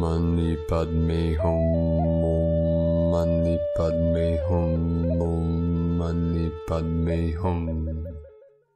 Mani Padme Hum, Om Mani Padme Hum, Om Mani Padme Hum.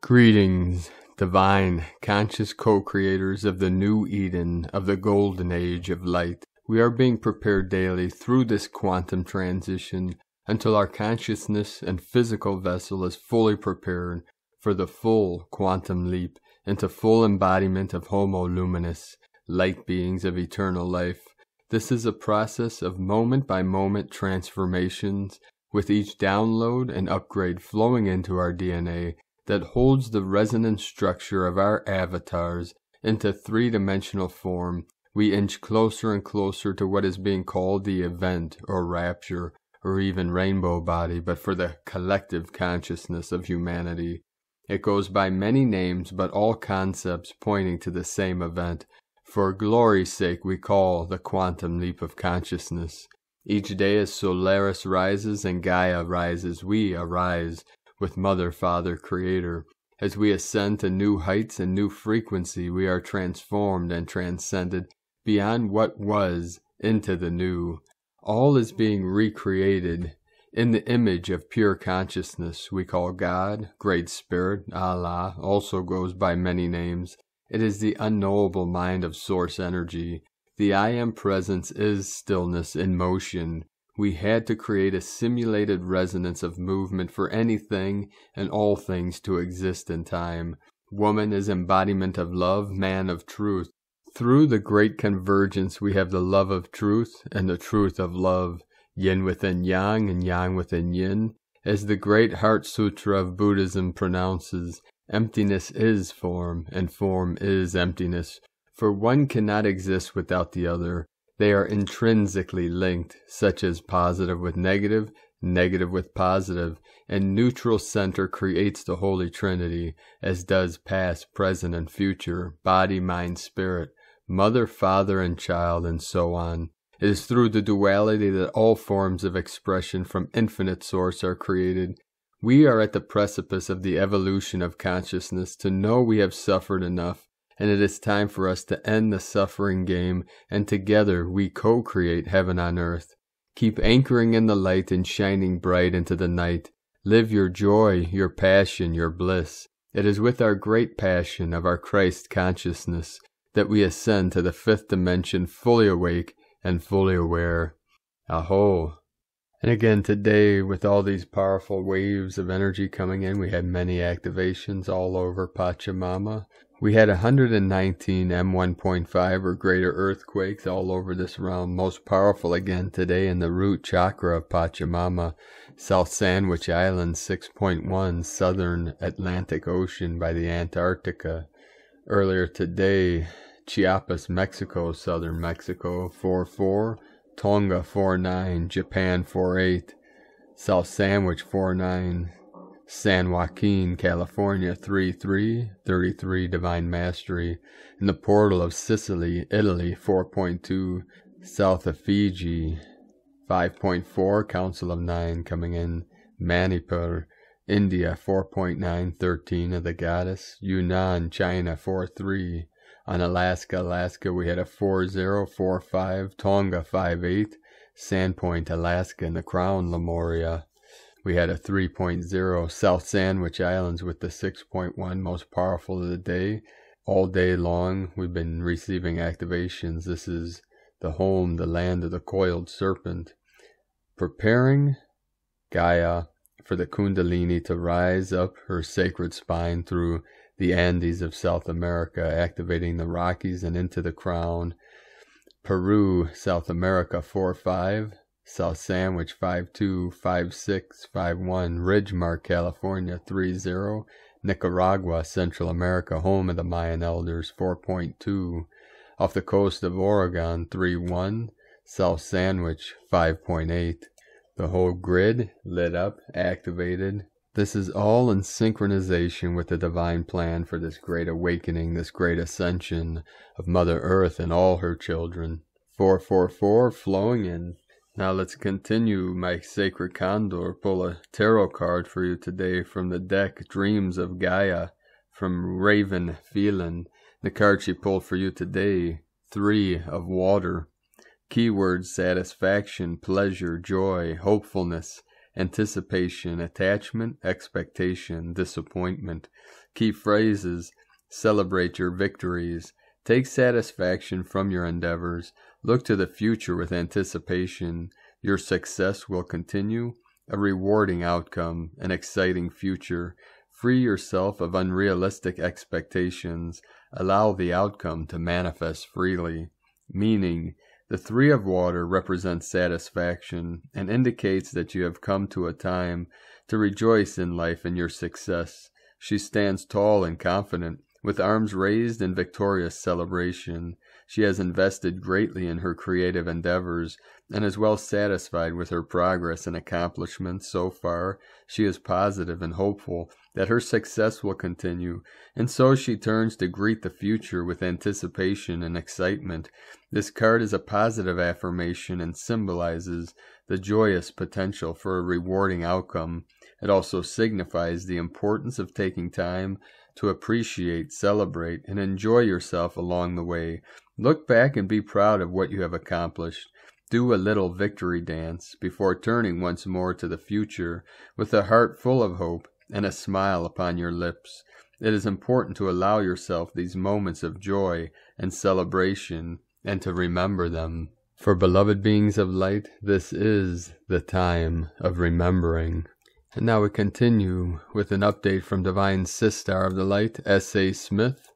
Greetings, divine, conscious co-creators of the new Eden, of the golden age of light. We are being prepared daily through this quantum transition until our consciousness and physical vessel is fully prepared for the full quantum leap into full embodiment of Homo Luminous, light beings of eternal life. This is a process of moment-by-moment transformations, with each download and upgrade flowing into our DNA that holds the resonant structure of our avatars into three-dimensional form. We inch closer and closer to what is being called the event or rapture or even rainbow body, but for the collective consciousness of humanity. It goes by many names, but all concepts pointing to the same event. For glory's sake, we call the quantum leap of consciousness. Each day as Solaris rises and Gaia rises, we arise with Mother, Father, Creator. As we ascend to new heights and new frequency, we are transformed and transcended beyond what was into the new. All is being recreated in the image of pure consciousness we call God, Great Spirit, Allah, also goes by many names. It is the unknowable mind of source energy. The I Am presence is stillness in motion. We had to create a simulated resonance of movement for anything and all things to exist in time. Woman is embodiment of love, man of truth. Through the great convergence we have the love of truth and the truth of love, yin within yang and yang within yin. As the great Heart Sutra of Buddhism pronounces, emptiness is form, and form is emptiness, for one cannot exist without the other. They are intrinsically linked, such as positive with negative, negative with positive, and neutral center creates the Holy Trinity, as does past, present, and future, body, mind, spirit, mother, father, and child, and so on. It is through the duality that all forms of expression from infinite source are created. We are at the precipice of the evolution of consciousness to know we have suffered enough, and it is time for us to end the suffering game, and together we co-create heaven on earth. Keep anchoring in the light and shining bright into the night. Live your joy, your passion, your bliss. It is with our great passion of our Christ consciousness that we ascend to the fifth dimension fully awake and fully aware. Aho! And again today, with all these powerful waves of energy coming in, we had many activations all over Pachamama. We had 119 M1.5 or greater earthquakes all over this realm. Most powerful again today in the root chakra of Pachamama, South Sandwich Islands 6.1, Southern Atlantic Ocean by the Antarctica. Earlier today, Chiapas, Mexico, Southern Mexico 4.4, Tonga 4.9, Japan 4.8, South Sandwich 4.9, San Joaquin, California 3.3, 33 Divine Mastery, in the portal of Sicily, Italy 4.2, south of Fiji 5.4, Council of 9 coming in, Manipur, India 4.9, 13 of the Goddess, Yunnan, China 4.3, on Alaska we had a 4.0, 4.5, Tonga 5.8, Sandpoint, Alaska in the Crown, Lemuria. We had a 3.0, South Sandwich Islands with the 6.1, most powerful of the day. All day long we've been receiving activations. This is the home, the land of the coiled serpent. Preparing Gaia for the Kundalini to rise up her sacred spine through the Andes of South America, activating the Rockies and into the Crown. Peru, South America 4.5, South Sandwich 5.2, 5.6, 5.1, Ridgemark, California 3.0, Nicaragua, Central America, home of the Mayan elders 4.2, off the coast of Oregon 3.1, South Sandwich 5.8. The whole grid lit up, activated. This is all in synchronization with the divine plan for this great awakening, this great ascension of Mother Earth and all her children. 444 flowing in. Now let's continue. My sacred Condor, pull a tarot card for you today from the deck Dreams of Gaia from Raven Phelan. The card she pulled for you today, 3 of Water. Keywords: satisfaction, pleasure, joy, hopefulness, anticipation, attachment, expectation, disappointment. Key phrases: celebrate your victories. Take satisfaction from your endeavors. Look to the future with anticipation. Your success will continue. A rewarding outcome, an exciting future. Free yourself of unrealistic expectations. Allow the outcome to manifest freely. Meaning: the Three of Water represents satisfaction and indicates that you have come to a time to rejoice in life and your success. She stands tall and confident, with arms raised in victorious celebration. She has invested greatly in her creative endeavors and is well satisfied with her progress and accomplishments so far. She is positive and hopeful that her success will continue, and so she turns to greet the future with anticipation and excitement. This card is a positive affirmation and symbolizes the joyous potential for a rewarding outcome. It also signifies the importance of taking time to appreciate, celebrate, and enjoy yourself along the way. Look back and be proud of what you have accomplished. Do a little victory dance before turning once more to the future with a heart full of hope and a smile upon your lips. It is important to allow yourself these moments of joy and celebration and to remember them. For beloved beings of light, this is the time of remembering. And now we continue with an update from Divine Sister of the Light, S.A. Smith.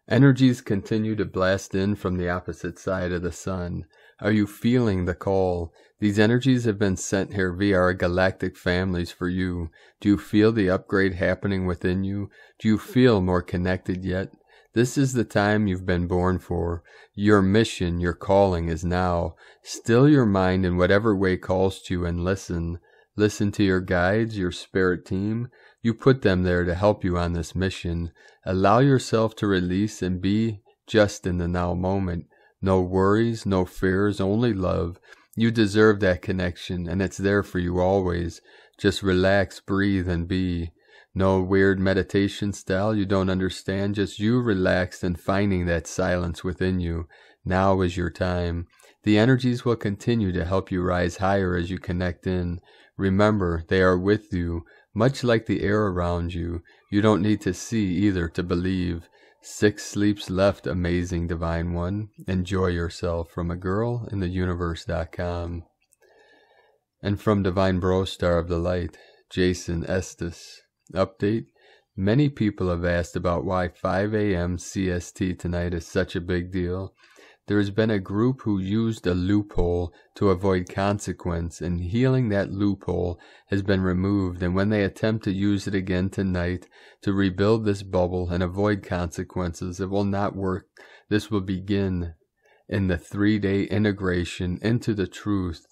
Energies continue to blast in from the opposite side of the sun. Are you feeling the call? These energies have been sent here via our galactic families for you. Do you feel the upgrade happening within you? Do you feel more connected yet? This is the time you've been born for. Your mission, your calling is now. Still your mind in whatever way calls to you and listen. Listen to your guides, your spirit team. You put them there to help you on this mission. Allow yourself to release and be just in the now moment. No worries, no fears, only love. You deserve that connection, and it's there for you always. Just relax, breathe, and be. No weird meditation style you don't understand, just you relaxed and finding that silence within you. Now is your time. The energies will continue to help you rise higher as you connect in. Remember, they are with you, much like the air around you. You don't need to see either to believe. 6 sleeps left, amazing Divine One. Enjoy yourself. From a girl in the universe.com. And from Divine Bro Star of the Light, Jason Estes. Update. Many people have asked about why 5 a.m. CST tonight is such a big deal. There has been a group who used a loophole to avoid consequence, and healing that loophole has been removed, and when they attempt to use it again tonight to rebuild this bubble and avoid consequences, it will not work. This will begin in the 3-day integration into the truth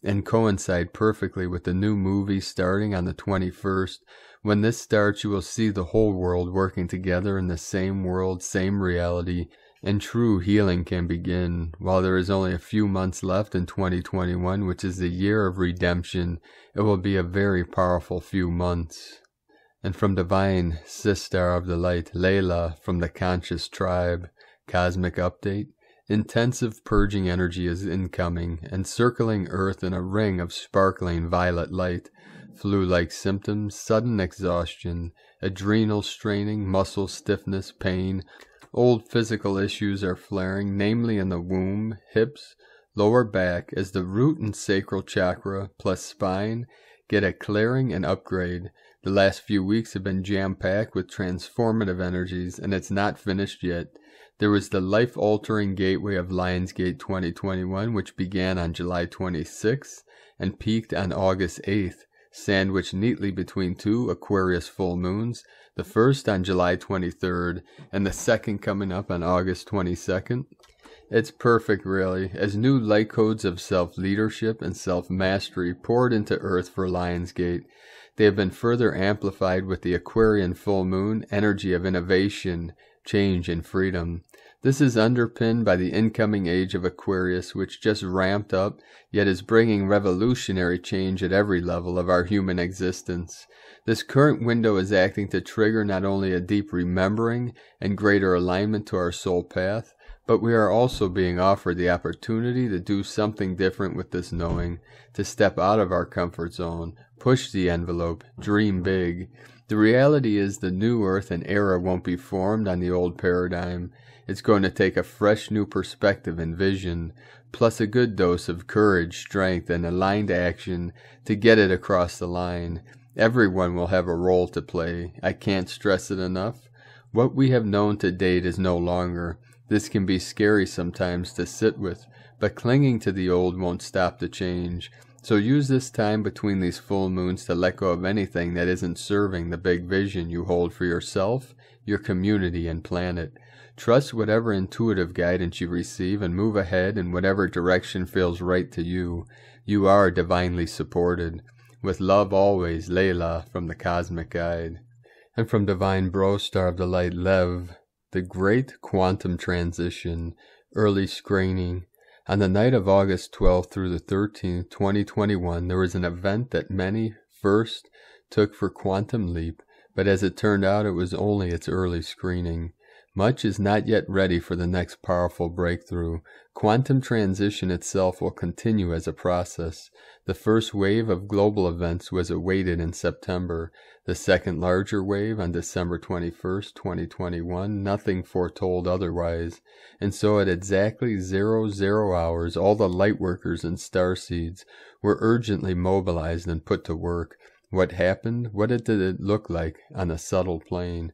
and coincide perfectly with the new movie starting on the 21st. When this starts, you will see the whole world working together in the same world, same reality, and true healing can begin. While there is only a few months left in 2021, which is the year of redemption, it will be a very powerful few months. And from Divine Sister of the Light, Layla from the Conscious Tribe, Cosmic Update. Intensive purging energy is incoming, encircling Earth in a ring of sparkling violet light. Flu-like symptoms, sudden exhaustion, adrenal straining, muscle stiffness, pain. Old physical issues are flaring, namely in the womb, hips, lower back, as the root and sacral chakra plus spine get a clearing and upgrade. The last few weeks have been jam-packed with transformative energies, and it's not finished yet. There was the life-altering gateway of Lionsgate 2021, which began on July 26th and peaked on August 8th, sandwiched neatly between 2 Aquarius full moons, the first on July 23rd and the second coming up on August 22nd. It's perfect, really, as new light codes of self-leadership and self-mastery poured into Earth for Lionsgate. They have been further amplified with the Aquarian full moon energy of innovation, change, and freedom. This is underpinned by the incoming age of Aquarius, which just ramped up, yet is bringing revolutionary change at every level of our human existence. This current window is acting to trigger not only a deep remembering and greater alignment to our soul path, But we are also being offered the opportunity to do something different with this knowing, to step out of our comfort zone, push the envelope, dream big. The reality is the new earth and era won't be formed on the old paradigm. It's going to take a fresh new perspective and vision, plus a good dose of courage, strength, and aligned action to get it across the line. Everyone will have a role to play. I can't stress it enough. What we have known to date is no longer. This can be scary sometimes to sit with, but clinging to the old won't stop the change. So use this time between these full moons to let go of anything that isn't serving the big vision you hold for yourself, your community, and planet. Trust whatever intuitive guidance you receive and move ahead in whatever direction feels right to you. You are divinely supported. With love always, Layla, from the Cosmic Guide. And from Divine Bro, Star of the Light, Lev, the Great Quantum Transition, Early Screening. On the night of August 12th through the 13th, 2021, there was an event that many first took for Quantum Leap, but as it turned out, it was only its early screening. Much is not yet ready for the next powerful breakthrough. Quantum transition itself will continue as a process. The first wave of global events was awaited in September. The second larger wave on December 21st, 2021, nothing foretold otherwise. And so at exactly 00 hours, all the lightworkers and starseeds were urgently mobilized and put to work. What happened? What did it look like on a subtle plane?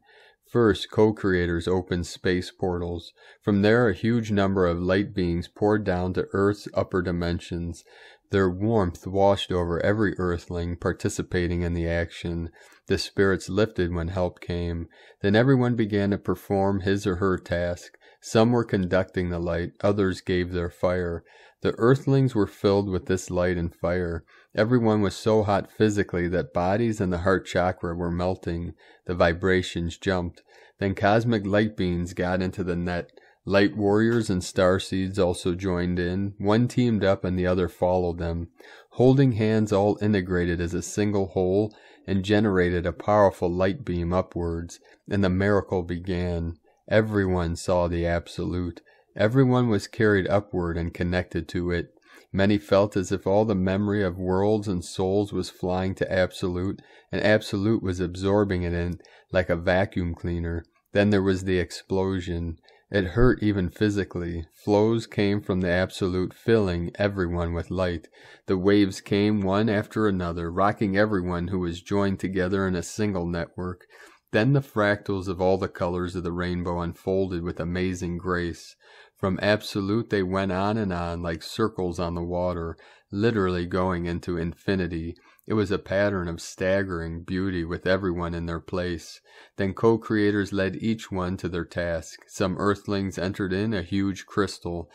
First, co-creators opened space portals. From there, a huge number of light beings poured down to Earth's upper dimensions. Their warmth washed over every earthling participating in the action. The spirits lifted when help came. Then everyone began to perform his or her task. Some were conducting the light, others gave their fire. The earthlings were filled with this light and fire. Everyone was so hot physically that bodies and the heart chakra were melting. The vibrations jumped. Then cosmic light beings got into the net. Light warriors and starseeds also joined in. One teamed up and the other followed them, holding hands all integrated as a single whole, and generated a powerful light beam upwards. And the miracle began. Everyone saw the Absolute. Everyone was carried upward and connected to it. Many felt as if all the memory of worlds and souls was flying to Absolute, and Absolute was absorbing it in like a vacuum cleaner. Then there was the explosion. It hurt even physically. Flows came from the Absolute, filling everyone with light. The waves came one after another, rocking everyone who was joined together in a single network. Then the fractals of all the colors of the rainbow unfolded with amazing grace. From Absolute they went on like circles on the water, literally going into infinity. It was a pattern of staggering beauty with everyone in their place. Then co-creators led each one to their task. Some earthlings entered in a huge crystal.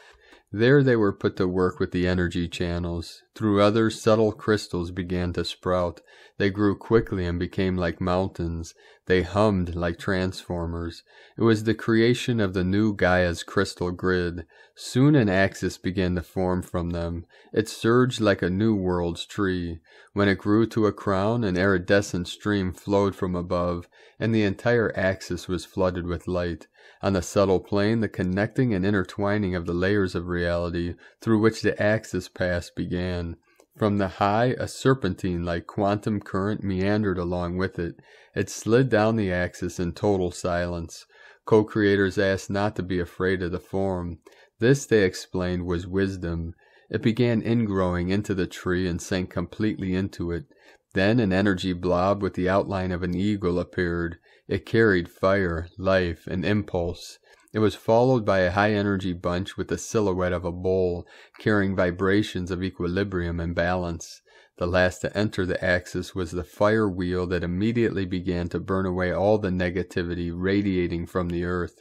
There they were put to work with the energy channels. Through others, subtle crystals began to sprout. They grew quickly and became like mountains. They hummed like transformers. It was the creation of the new Gaia's crystal grid. Soon an axis began to form from them. It surged like a new world's tree. When it grew to a crown, an iridescent stream flowed from above, and the entire axis was flooded with light. On the subtle plane, the connecting and intertwining of the layers of reality through which the axis passed began. From the high, a serpentine-like quantum current meandered along with it. It slid down the axis in total silence. Co-creators asked not to be afraid of the form. This, they explained, was wisdom. It began ingrowing into the tree and sank completely into it. Then an energy blob with the outline of an eagle appeared. It carried fire, life, and impulse. It was followed by a high-energy bunch with the silhouette of a bull, carrying vibrations of equilibrium and balance. The last to enter the axis was the fire wheel that immediately began to burn away all the negativity radiating from the earth.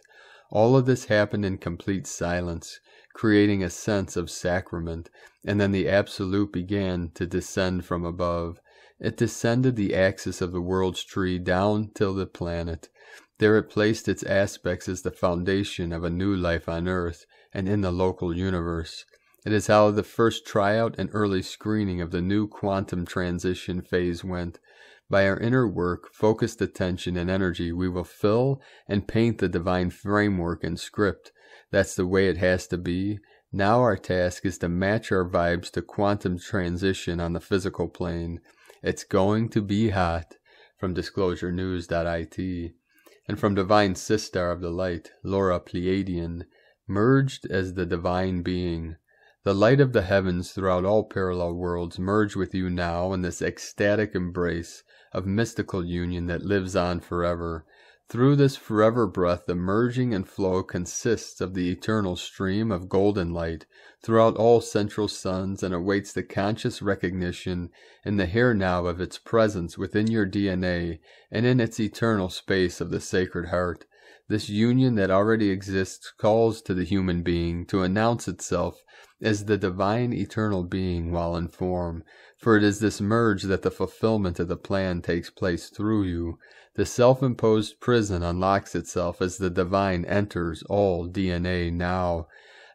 All of this happened in complete silence, creating a sense of sacrament, and then the Absolute began to descend from above. It descended the axis of the world's tree down till the planet. There it placed its aspects as the foundation of a new life on Earth and in the local universe. It is how the first tryout and early screening of the new quantum transition phase went. By our inner work, focused attention, and energy, we will fill and paint the divine framework and script. That's the way it has to be. Now our task is to match our vibes to quantum transition on the physical plane. It's going to be hot. From disclosurenews.it. And from Divine Sister of the Light, Laura Pleiadian, merged as the divine being. The light of the heavens throughout all parallel worlds merge with you now in this ecstatic embrace of mystical union that lives on forever. Through this forever breath, the merging and flow consists of the eternal stream of golden light throughout all central suns and awaits the conscious recognition in the here now of its presence within your DNA and in its eternal space of the Sacred Heart. This union that already exists calls to the human being to announce itself as the divine eternal being while in form, for it is this merge that the fulfillment of the plan takes place through you. The self-imposed prison unlocks itself as the divine enters all DNA now.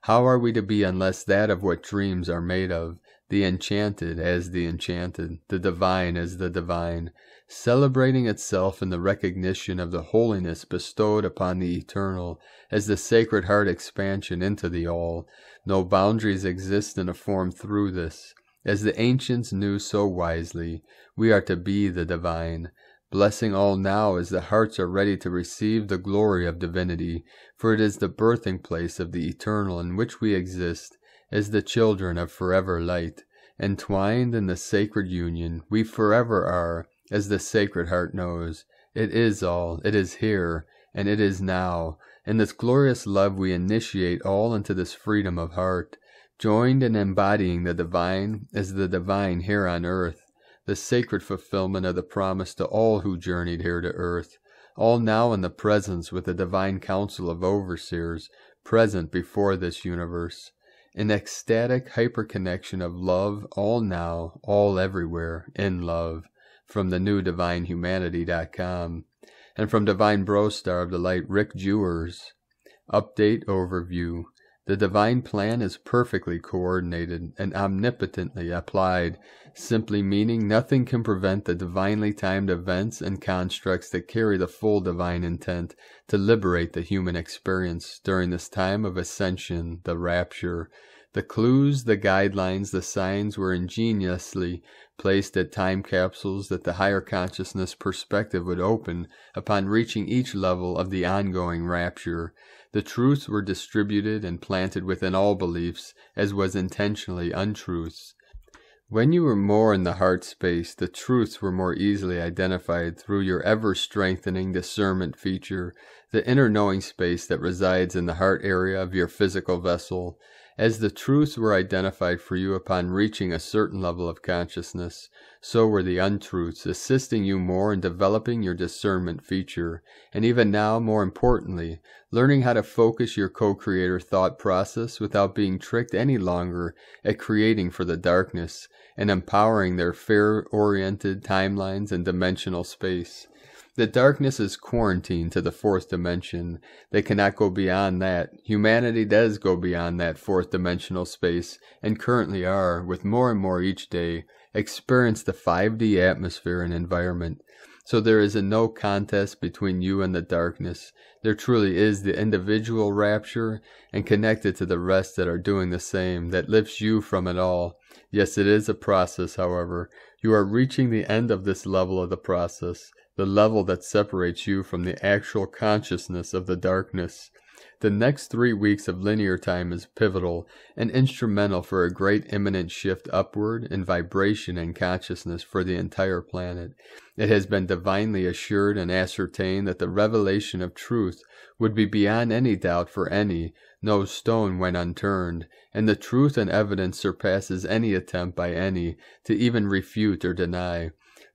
How are we to be unless that of what dreams are made of, the enchanted as the enchanted, the divine as the divine, celebrating itself in the recognition of the holiness bestowed upon the eternal as the Sacred Heart expansion into the all. No boundaries exist in a form through this. As the ancients knew so wisely, we are to be the divine, blessing all now as the hearts are ready to receive the glory of divinity, for it is the birthing place of the eternal in which we exist as the children of forever light. Entwined in the sacred union, we forever are, as the Sacred Heart knows. It is all, it is here, and it is now. In this glorious love we initiate all into this freedom of heart, joined in embodying the divine as the divine here on earth, the sacred fulfillment of the promise to all who journeyed here to earth, all now in the presence with the divine council of overseers present before this universe. An ecstatic hyperconnection of love, all now, all everywhere, in love. From the newdivinehumanity.com. And from Divine Brostar of the Light, Rick Jewers. Update overview. The divine plan is perfectly coordinated and omnipotently applied, simply meaning nothing can prevent the divinely timed events and constructs that carry the full divine intent to liberate the human experience during this time of ascension, the rapture. The clues, the guidelines, the signs were ingeniously placed at time capsules that the higher consciousness perspective would open upon reaching each level of the ongoing rapture. The truths were distributed and planted within all beliefs, as was intentionally untruths. When you were more in the heart space, the truths were more easily identified through your ever-strengthening discernment feature, the inner knowing space that resides in the heart area of your physical vessel. As the truths were identified for you upon reaching a certain level of consciousness, so were the untruths, assisting you more in developing your discernment feature, and even now, more importantly, learning how to focus your co-creator thought process without being tricked any longer at creating for the darkness, and empowering their fair-oriented timelines and dimensional space. The darkness is quarantined to the fourth dimension. They cannot go beyond that. Humanity does go beyond that fourth dimensional space, and currently are, with more and more each day, experience the 5D atmosphere and environment. So there is a no contest between you and the darkness. There truly is the individual rapture, and connected to the rest that are doing the same, that lifts you from it all. Yes, it is a process, however. You are reaching the end of this level of the process, the level that separates you from the actual consciousness of the darkness. The next 3 weeks of linear time is pivotal and instrumental for a great imminent shift upward in vibration and consciousness for the entire planet. It has been divinely assured and ascertained that the revelation of truth would be beyond any doubt for any. No stone went unturned, and the truth and evidence surpasses any attempt by any to even refute or deny.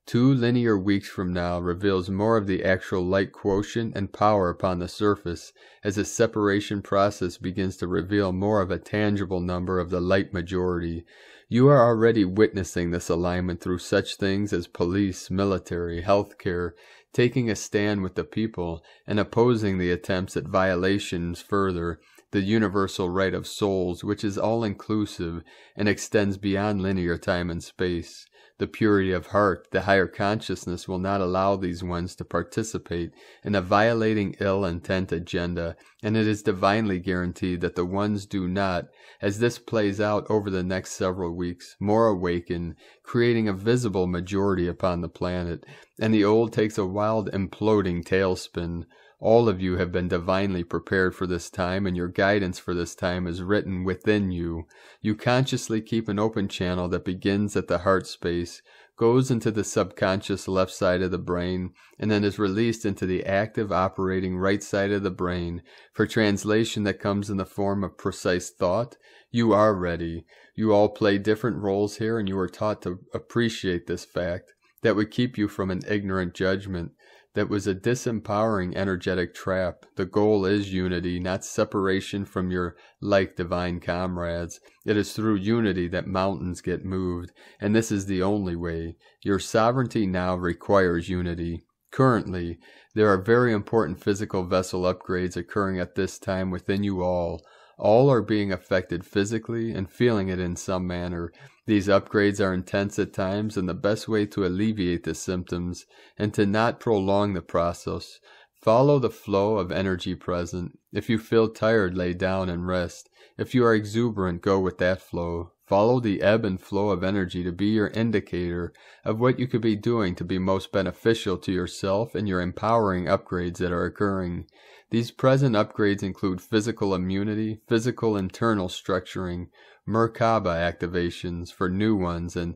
2 linear weeks from now reveals more of the actual light quotient and power upon the surface as the separation process begins to reveal more of a tangible number of the light majority. You are already witnessing this alignment through such things as police, military, healthcare, taking a stand with the people and opposing the attempts at violations further, the universal right of souls, which is all-inclusive and extends beyond linear time and space. The purity of heart, the higher consciousness, will not allow these ones to participate in a violating ill-intent agenda, and it is divinely guaranteed that the ones do not, as this plays out over the next several weeks, more awaken, creating a visible majority upon the planet, and the old takes a wild imploding tailspin. All of you have been divinely prepared for this time, and your guidance for this time is written within you. You consciously keep an open channel that begins at the heart space, goes into the subconscious left side of the brain, and then is released into the active operating right side of the brain for translation that comes in the form of precise thought. You are ready. You all play different roles here, and you are taught to appreciate this fact. That would keep you from an ignorant judgment. That was a disempowering energetic trap. The goal is unity, not separation from your like divine comrades. It is through unity that mountains get moved, and this is the only way. Your sovereignty now requires unity. Currently, there are very important physical vessel upgrades occurring at this time within you all. All are being affected physically and feeling it in some manner. These upgrades are intense at times, and the best way to alleviate the symptoms and to not prolong the process, follow the flow of energy present. If you feel tired, lay down and rest. If you are exuberant, go with that flow. Follow the ebb and flow of energy to be your indicator of what you could be doing to be most beneficial to yourself and your empowering upgrades that are occurring. These present upgrades include physical immunity, physical internal structuring, Merkaba activations for new ones, and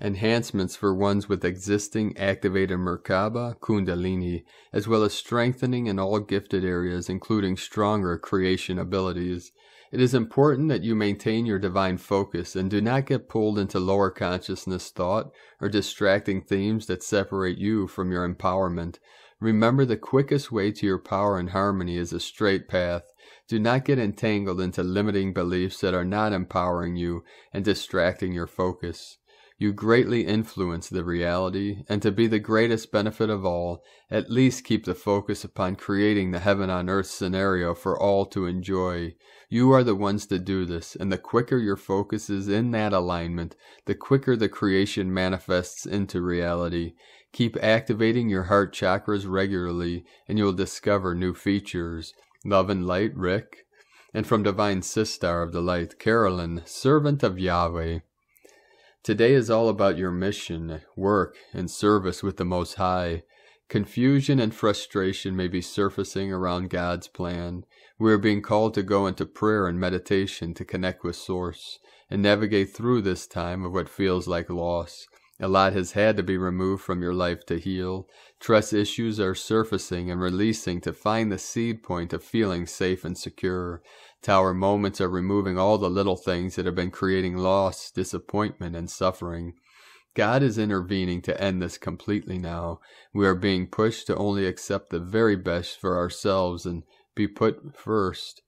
enhancements for ones with existing activated Merkaba, Kundalini, as well as strengthening in all gifted areas, including stronger creation abilities. It is important that you maintain your divine focus and do not get pulled into lower consciousness thought or distracting themes that separate you from your empowerment. Remember, the quickest way to your power and harmony is a straight path. Do not get entangled into limiting beliefs that are not empowering you and distracting your focus. You greatly influence the reality, and to be the greatest benefit of all, at least keep the focus upon creating the heaven on earth scenario for all to enjoy. You are the ones to do this, and the quicker your focus is in that alignment, the quicker the creation manifests into reality. Keep activating your heart chakras regularly, and you will discover new features. Love and light, Rick. And from Divine Sistar of the Light, Carolyn, servant of Yahweh. Today is all about your mission, work, and service with the Most High. Confusion and frustration may be surfacing around God's plan. We are being called to go into prayer and meditation to connect with Source and navigate through this time of what feels like loss. A lot has had to be removed from your life to heal. Trust issues are surfacing and releasing to find the seed point of feeling safe and secure. Tower moments are removing all the little things that have been creating loss, disappointment, and suffering. God is intervening to end this completely now. We are being pushed to only accept the very best for ourselves and be put first.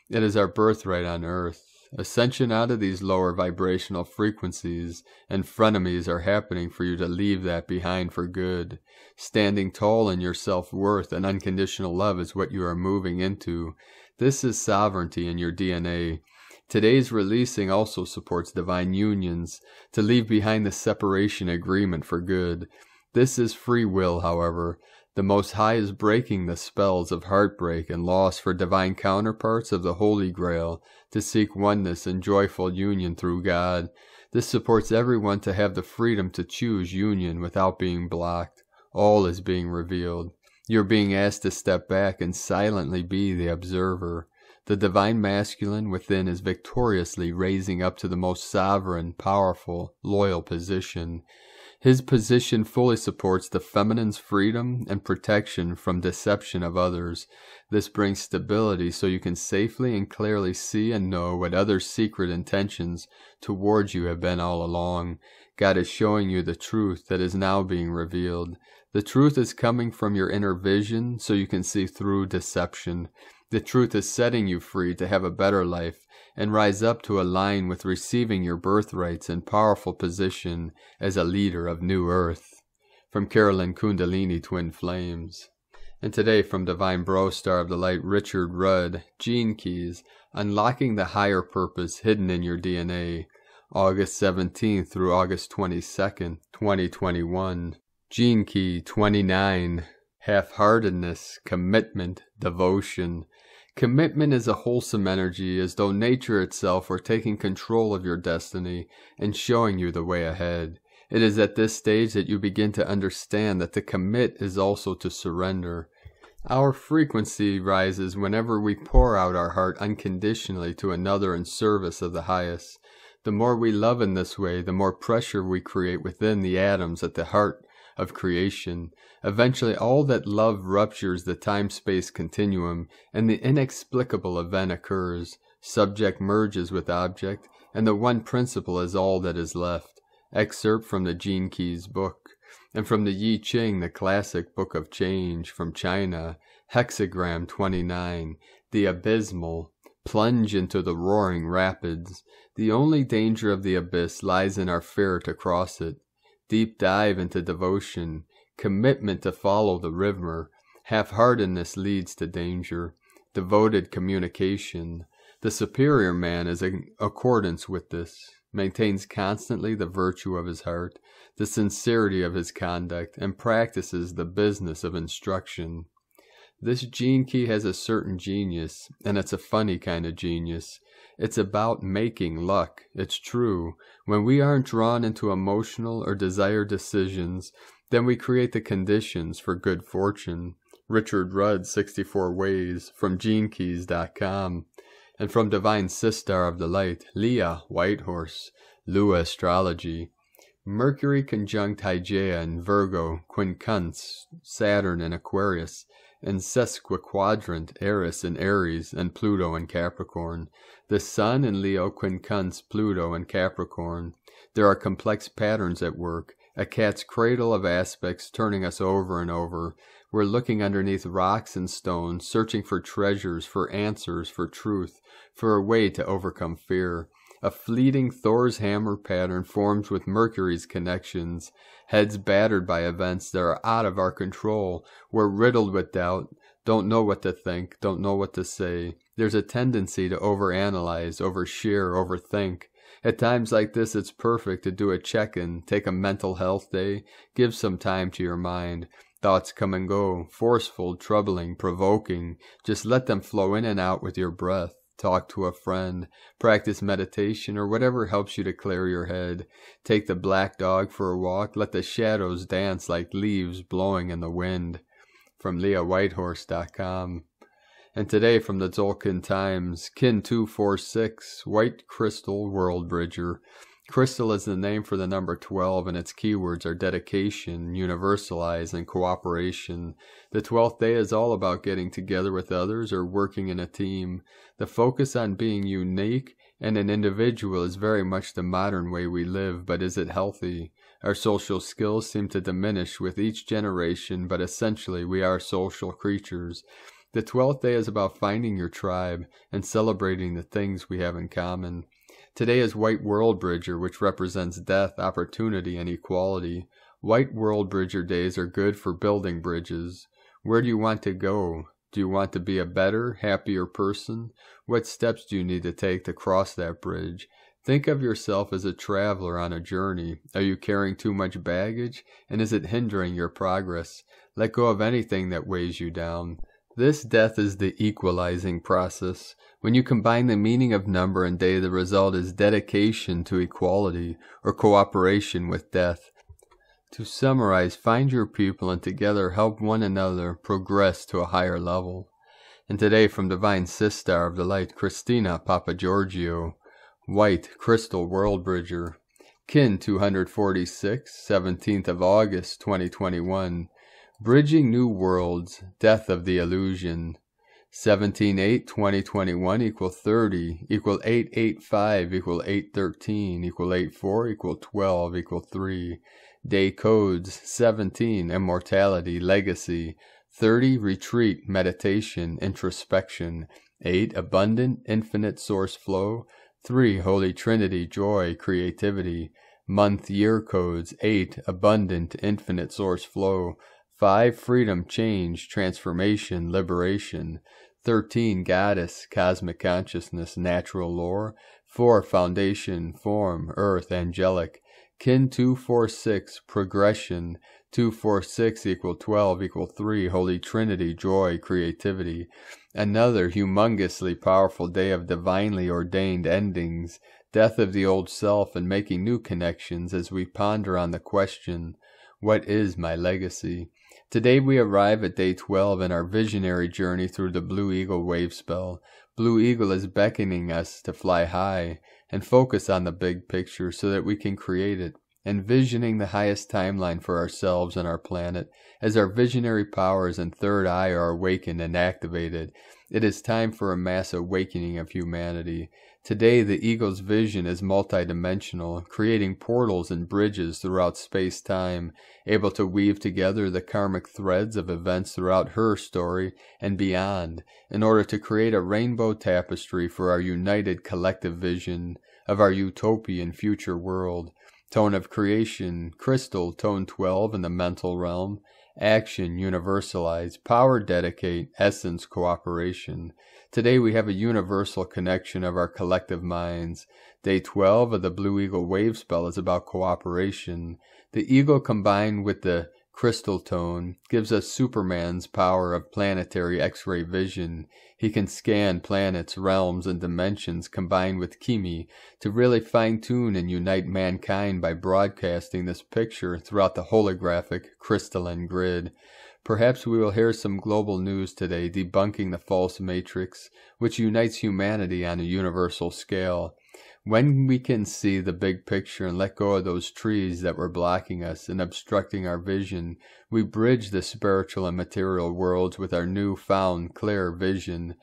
It is our birthright on earth. Ascension out of these lower vibrational frequencies and frenemies are happening for you to leave that behind for good. Standing tall in your self-worth and unconditional love is what you are moving into. This is sovereignty in your DNA. Today's releasing also supports divine unions, to leave behind the separation agreement for good. This is free will, however. The Most High is breaking the spells of heartbreak and loss for divine counterparts of the Holy Grail to seek oneness and joyful union through God. This supports everyone to have the freedom to choose union without being blocked. All is being revealed. You're being asked to step back and silently be the observer. The divine masculine within is victoriously raising up to the most sovereign, powerful, loyal position. His position fully supports the feminine's freedom and protection from deception of others. This brings stability so you can safely and clearly see and know what others' secret intentions towards you have been all along. God is showing you the truth that is now being revealed. The truth is coming from your inner vision so you can see through deception. The truth is setting you free to have a better life and rise up to align with receiving your birthrights and powerful position as a leader of New Earth. From Carolyn Kundalini Twin Flames. And today from Divine Bro Star of the Light, Richard Rudd, Gene Keys, Unlocking the Higher Purpose Hidden in Your DNA, August 17th through August 22nd, 2021. Gene Key 29, Half-heartedness, Commitment, Devotion. Commitment is a wholesome energy, as though nature itself were taking control of your destiny and showing you the way ahead. It is at this stage that you begin to understand that to commit is also to surrender. Our frequency rises whenever we pour out our heart unconditionally to another in service of the highest. The more we love in this way, the more pressure we create within the atoms at the heart of creation. Eventually, all that love ruptures the time-space continuum, and the inexplicable event occurs. Subject merges with object, and the one principle is all that is left. Excerpt from the Gene Keys book. And from the Yi Ching, the classic Book of Change, from China, Hexagram 29, the abysmal. Plunge into the roaring rapids. The only danger of the abyss lies in our fear to cross it. Deep dive into devotion, commitment to follow the river. Half-heartedness leads to danger. Devoted communication. The superior man is in accordance with this, maintains constantly the virtue of his heart, the sincerity of his conduct, and practices the business of instruction. This gene key has a certain genius, and it's a funny kind of genius. It's about making luck. It's true. When we aren't drawn into emotional or desired decisions, then we create the conditions for good fortune. Richard Rudd, 64 Ways, from GeneKeys.com. And from Divine Sister of the Light, Leah, Whitehorse, Lua Astrology. Mercury conjunct Hygeia in Virgo, quincunx, Saturn in Aquarius, and sesquiquadrant Eris in Aries, and Pluto in Capricorn. The Sun in Leo quincunx Pluto in Capricorn. There are complex patterns at work, a cat's cradle of aspects turning us over and over. We're looking underneath rocks and stones, searching for treasures, for answers, for truth, for a way to overcome fear. A fleeting Thor's hammer pattern forms with Mercury's connections. Heads battered by events that are out of our control. We're riddled with doubt, don't know what to think, don't know what to say. There's a tendency to overanalyze, overshare, overthink. At times like this, it's perfect to do a check-in, take a mental health day, give some time to your mind. Thoughts come and go, forceful, troubling, provoking. Just let them flow in and out with your breath. Talk to a friend, practice meditation, or whatever helps you to clear your head. Take the black dog for a walk, let the shadows dance like leaves blowing in the wind. From LeahWhitehorse.com. And today from the Tzolk'in Times, Kin 246, White Crystal World Bridger. Crystal is the name for the number 12, and its keywords are dedication, universalize, and cooperation. The 12th day is all about getting together with others or working in a team. The focus on being unique and an individual is very much the modern way we live, but is it healthy? Our social skills seem to diminish with each generation, but essentially we are social creatures. The 12th day is about finding your tribe and celebrating the things we have in common. Today is White World Bridger, which represents death, opportunity, and equality. White World Bridger days are good for building bridges. Where do you want to go? Do you want to be a better, happier person? What steps do you need to take to cross that bridge? Think of yourself as a traveler on a journey. Are you carrying too much baggage? And is it hindering your progress? Let go of anything that weighs you down. This death is the equalizing process. When you combine the meaning of number and day, the result is dedication to equality or cooperation with death. To summarize, find your people and together help one another progress to a higher level. And today from Divine Sister of the Light, Christina Papagiorgio, White Crystal World Bridger. Kin 246, 17th of August 2021. Bridging New Worlds, Death of the Illusion. 17-8-2021 equal 30 equal 885 equal 813 equal 84 equal 12 equal 3. Day codes 17 Immortality Legacy, 30 Retreat Meditation Introspection, 8 Abundant Infinite Source Flow, 3 Holy Trinity Joy Creativity. Month year codes 8 Abundant Infinite Source Flow, 5. Freedom, change, transformation, liberation. 13. Goddess, cosmic consciousness, natural lore. 4. Foundation, form, earth, angelic. Kin 246, progression. 246 equal 12 equal 3, Holy Trinity, joy, creativity. Another humongously powerful day of divinely ordained endings, death of the old self and making new connections as we ponder on the question, what is my legacy? Today we arrive at day 12 in our visionary journey through the Blue Eagle wave spell. Blue Eagle is beckoning us to fly high and focus on the big picture so that we can create it, envisioning the highest timeline for ourselves and our planet. As our visionary powers and third eye are awakened and activated, it is time for a mass awakening of humanity. Today, the Eagle's vision is multidimensional, creating portals and bridges throughout space-time, able to weave together the karmic threads of events throughout her story and beyond, in order to create a rainbow tapestry for our united collective vision of our utopian future world. Tone of creation, crystal, tone 12 in the mental realm. Action, universalize. Power, dedicate. Essence, cooperation. Today we have a universal connection of our collective minds. Day 12 of the Blue Eagle wave spell is about cooperation. The eagle combined with the crystal tone gives us Superman's power of planetary X-ray vision. He can scan planets, realms, and dimensions combined with Kimi to really fine-tune and unite mankind by broadcasting this picture throughout the holographic crystalline grid. Perhaps we will hear some global news today debunking the false matrix, which unites humanity on a universal scale. When we can see the big picture and let go of those trees that were blocking us and obstructing our vision, we bridge the spiritual and material worlds with our new-found clear vision.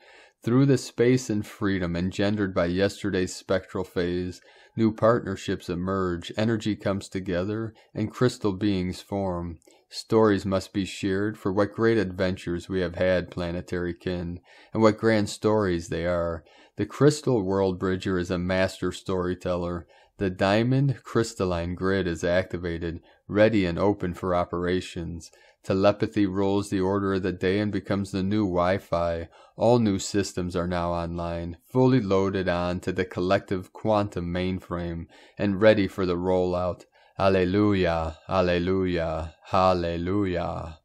Through the space and freedom engendered by yesterday's spectral phase, new partnerships emerge, energy comes together, and crystal beings form. Stories must be shared for what great adventures we have had, planetary kin, and what grand stories they are. The crystal world bridger is a master storyteller. The diamond crystalline grid is activated, ready and open for operations. Telepathy rules the order of the day and becomes the new Wi-Fi. All new systems are now online, fully loaded on to the collective quantum mainframe, and ready for the rollout. Alleluia, alleluia, hallelujah.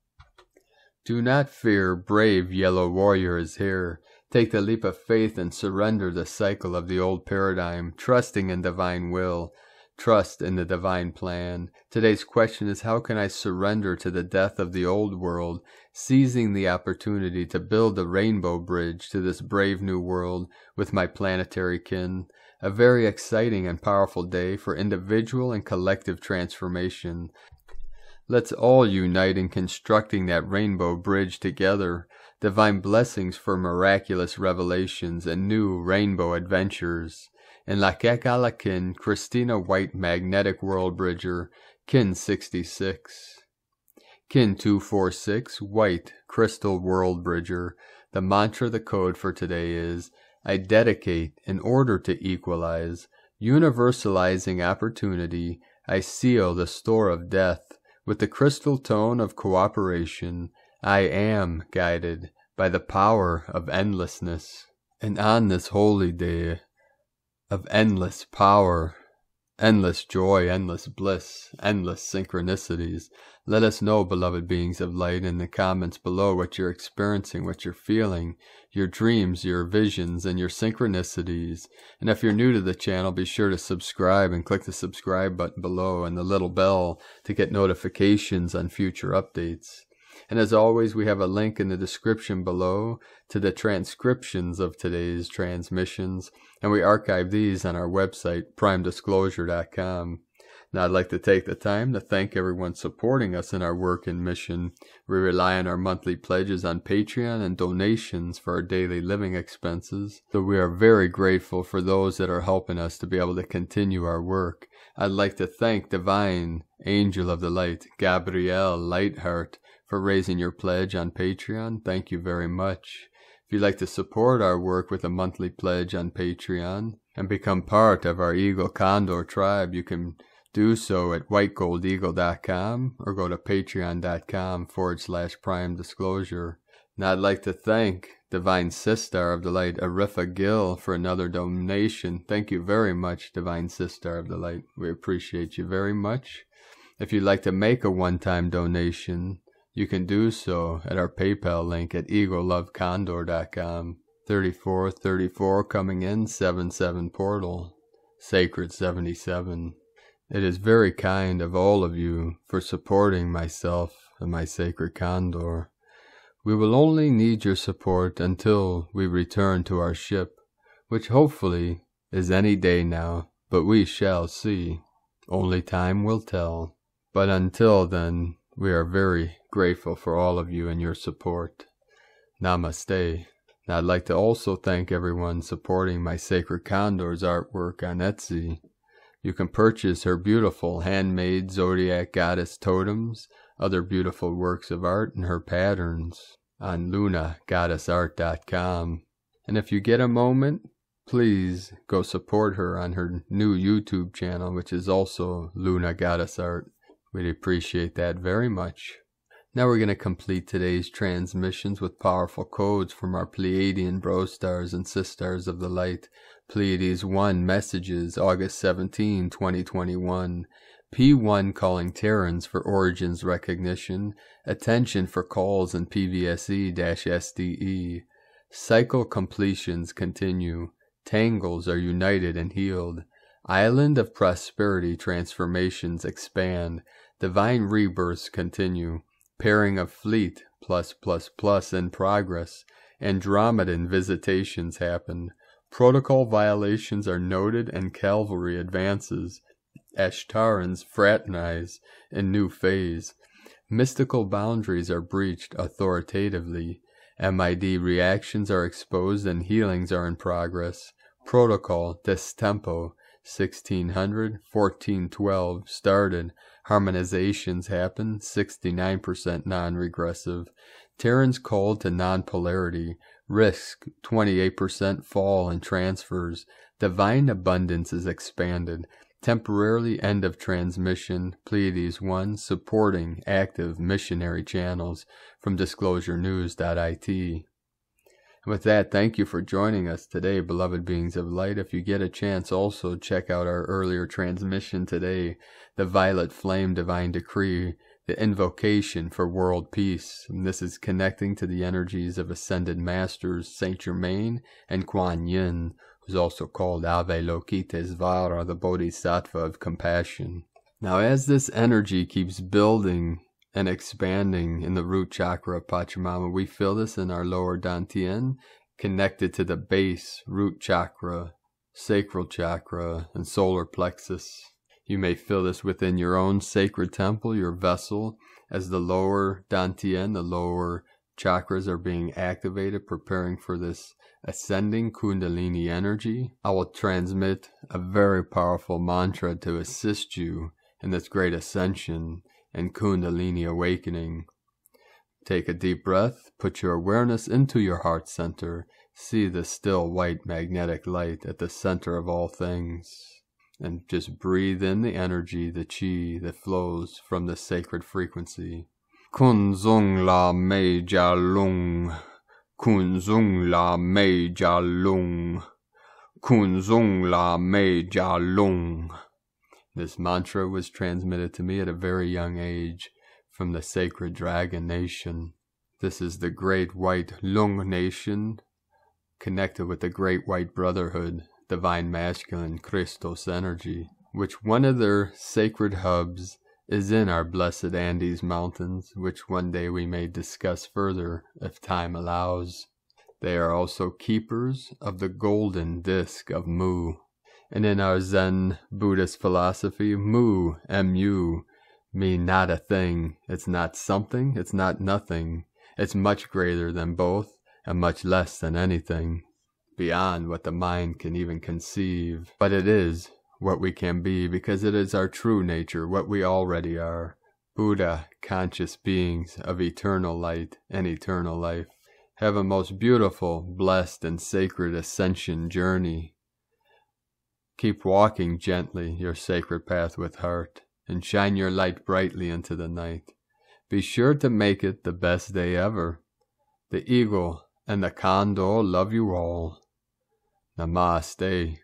Do not fear, brave yellow warrior is here. Take the leap of faith and surrender the cycle of the old paradigm, trusting in divine will. Trust in the divine plan. Today's question is, how can I surrender to the death of the old world, seizing the opportunity to build a rainbow bridge to this brave new world with my planetary kin? A very exciting and powerful day for individual and collective transformation. Let's all unite in constructing that rainbow bridge together. Divine blessings for miraculous revelations and new rainbow adventures. In La Kin, Christina White Magnetic World Bridger, Kin 66. Kin 246, White Crystal World Bridger. The mantra, the code for today is, I dedicate in order to equalize, universalizing opportunity, I seal the store of death with the crystal tone of cooperation. I am guided by the power of endlessness. And on this holy day of endless power, endless joy, endless bliss, endless synchronicities, let us know, beloved beings of light, in the comments below what you're experiencing, what you're feeling, your dreams, your visions, and your synchronicities. And if you're new to the channel, be sure to subscribe and click the subscribe button below and the little bell to get notifications on future updates. And as always, we have a link in the description below to the transcriptions of today's transmissions, and we archive these on our website, primedisclosure.com. Now, I'd like to take the time to thank everyone supporting us in our work and mission. We rely on our monthly pledges on Patreon and donations for our daily living expenses, so we are very grateful for those that are helping us to be able to continue our work. I'd like to thank Divine Angel of the Light, Gabrielle Lightheart, for raising your pledge on Patreon. Thank you very much. If you'd like to support our work with a monthly pledge on Patreon and become part of our Eagle Condor tribe, you can do so at whitegoldeagle.com or go to patreon.com/prime disclosure. Now I'd like to thank Divine Sister of the Light, Arifa Gill, for another donation. Thank you very much, Divine Sister of the Light. We appreciate you very much. If you'd like to make a one-time donation, you can do so at our PayPal link at egolovecondor.com. 3434 coming in, 77 portal, Sacred 77. It is very kind of all of you for supporting myself and my Sacred Condor. We will only need your support until we return to our ship, which hopefully is any day now, but we shall see. Only time will tell. But until then, we are very grateful for all of you and your support. Namaste. Now I'd like to also thank everyone supporting my Sacred Condor's artwork on Etsy. You can purchase her beautiful handmade zodiac goddess totems, other beautiful works of art, and her patterns on lunagoddessart.com. And if you get a moment, please go support her on her new YouTube channel, which is also Luna Goddess Art. We'd appreciate that very much. Now we're going to complete today's transmissions with powerful codes from our Pleiadian bro stars and sisters of the light. Pleiades 1 messages, August 17, 2021. P1 calling Terrans for origins recognition. Attention for calls in PVSE-SDE. Cycle completions continue. Tangles are united and healed. Island of prosperity transformations expand. Divine rebirths continue. Pairing of fleet +++ in progress. Andromedan visitations happen. Protocol violations are noted and cavalry advances. Ashtarans fraternize in new phase. Mystical boundaries are breached authoritatively. MID reactions are exposed and healings are in progress. Protocol Destempo 1600-1412 started. Harmonizations happen, 69% non-regressive. Terrans called to non-polarity. Risk 28% fall in transfers. Divine abundance is expanded. Temporarily end of transmission. Pleiades 1 supporting active missionary channels from disclosurenews.it. With that, thank you for joining us today, beloved beings of light. If you get a chance, also check out our earlier transmission today, the Violet Flame Divine Decree, the invocation for world peace. And this is connecting to the energies of Ascended Masters Saint Germain and Kwan Yin, who's also called Avalokitesvara, the Bodhisattva of compassion. Now, as this energy keeps building and expanding in the root chakra of Pachamama, we feel this in our lower dantian, connected to the base, root chakra, sacral chakra, and solar plexus. You may feel this within your own sacred temple, your vessel, as the lower dantian, the lower chakras are being activated, preparing for this ascending Kundalini energy. I will transmit a very powerful mantra to assist you in this great ascension and Kundalini awakening. Take a deep breath, put your awareness into your heart center, see the still white magnetic light at the center of all things, and just breathe in the energy, the chi that flows from the sacred frequency. Kun Zung La Mei Jia Lung, Kun Zung La Mei Jia Lung, Kun Zung La Mei Jia Lung. This mantra was transmitted to me at a very young age from the sacred Dragon Nation. This is the great white Lung Nation, connected with the great white brotherhood, divine masculine Christos energy, which one of their sacred hubs is in our blessed Andes Mountains, which one day we may discuss further if time allows. They are also keepers of the golden disk of Mu. And in our Zen Buddhist philosophy, Mu, M-U, mean not a thing. It's not something, it's not nothing. It's much greater than both, and much less than anything, beyond what the mind can even conceive. But it is what we can be, because it is our true nature, what we already are. Buddha, conscious beings of eternal light and eternal life. Have a most beautiful, blessed, and sacred ascension journey Keep walking gently your sacred path with heart, and shine your light brightly into the night. Be sure to make it the best day ever. The eagle and the condor love you all. Namaste.